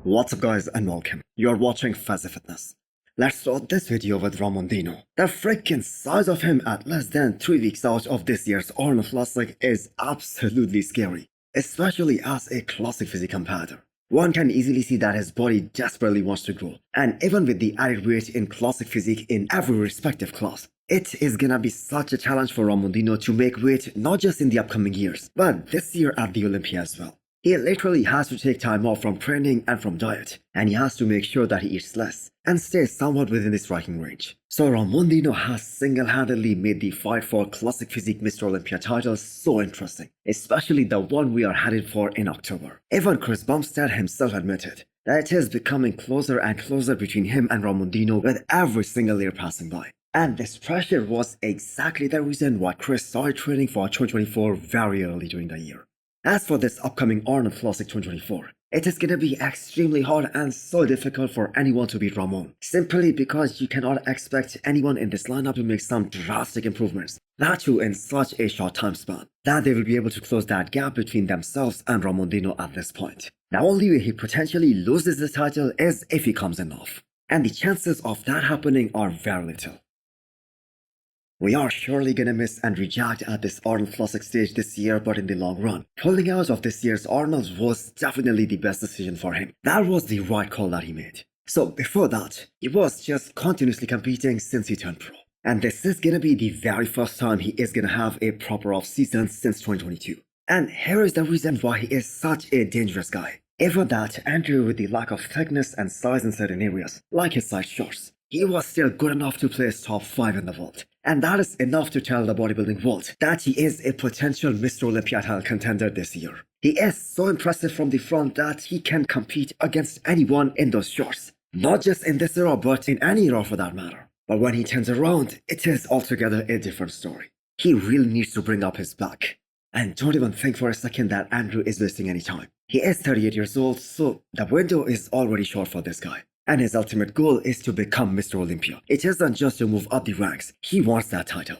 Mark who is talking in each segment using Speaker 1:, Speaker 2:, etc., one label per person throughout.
Speaker 1: What's up guys and welcome. You're watching Fazi Fitness. Let's start this video with Ramon Dino. The freaking size of him at less than 3 weeks out of this year's Arnold Classic is absolutely scary, especially as a classic physique competitor. One can easily see that his body desperately wants to grow, and even with the added weight in classic physique in every respective class, it is gonna be such a challenge for Ramon Dino to make weight not just in the upcoming years, but this year at the Olympia as well. He literally has to take time off from training and from diet, and he has to make sure that he eats less and stays somewhat within the striking range. So Ramon Dino has single-handedly made the fight for Classic Physique Mr. Olympia title so interesting, especially the one we are headed for in October. Even Chris Bumstead himself admitted that it is becoming closer and closer between him and Ramon Dino with every single year passing by. And this pressure was exactly the reason why Chris started training for 2024 very early during the year. As for this upcoming Arnold Classic 2024, it is gonna be extremely hard and so difficult for anyone to beat Ramon, simply because you cannot expect anyone in this lineup to make some drastic improvements, that too in such a short time span, that they will be able to close that gap between themselves and Ramon Dino at this point. The only way he potentially loses the title is if he comes in off, and the chances of that happening are very little. We are surely gonna miss and reject at this Arnold Classic stage this year, but in the long run, pulling out of this year's Arnold was definitely the best decision for him. That was the right call that he made. So before that, he was just continuously competing since he turned pro. And this is gonna be the very first time he is gonna have a proper off-season since 2022. And here is the reason why he is such a dangerous guy. Even that Andrew, with the lack of thickness and size in certain areas, like his side shorts, he was still good enough to place top 5 in the world. And that is enough to tell the bodybuilding world that he is a potential Mr. Olympia title contender this year. He is so impressive from the front that he can compete against anyone in those shorts. Not just in this era, but in any era for that matter. But when he turns around, it is altogether a different story. He really needs to bring up his back. And don't even think for a second that Andrew is wasting any time. He is 38 years old, so the window is already short for this guy. And his ultimate goal is to become Mr. Olympia. It isn't just to move up the ranks, he wants that title.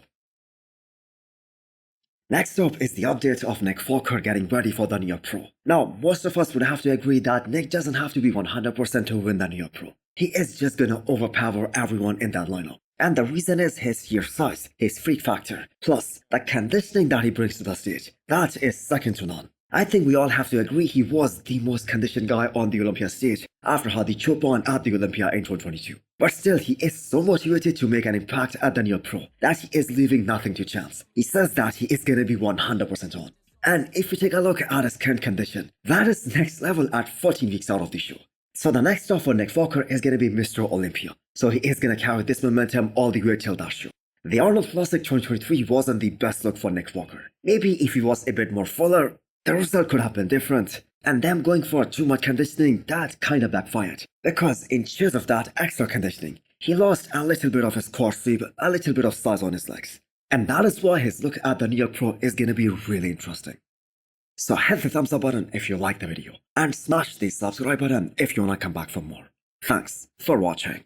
Speaker 1: Next up is the update of Nick Walker getting ready for the New York Pro. Now, most of us would have to agree that Nick doesn't have to be 100% to win the New York Pro. He is just gonna overpower everyone in that lineup. And the reason is his sheer size, his freak factor, plus the conditioning that he brings to the stage. That is second to none. I think we all have to agree he was the most conditioned guy on the Olympia stage after Hadi Chopin at the Olympia in 2022. But still, he is so motivated to make an impact at the New York Pro that he is leaving nothing to chance. He says that he is gonna be 100% on. And if we take a look at his current condition, that is next level at 14 weeks out of the show. So the next stop for Nick Walker is gonna be Mr. Olympia. So he is gonna carry this momentum all the way till that show. The Arnold Classic 2023 wasn't the best look for Nick Walker. Maybe if he was a bit more fuller, the result could have been different, and them going for too much conditioning, that kinda backfired. Because in chase of that extra conditioning, he lost a little bit of his core sweep, a little bit of size on his legs. And that is why his look at the New York Pro is gonna be really interesting. So hit the thumbs up button if you liked the video, and smash the subscribe button if you wanna come back for more. Thanks for watching.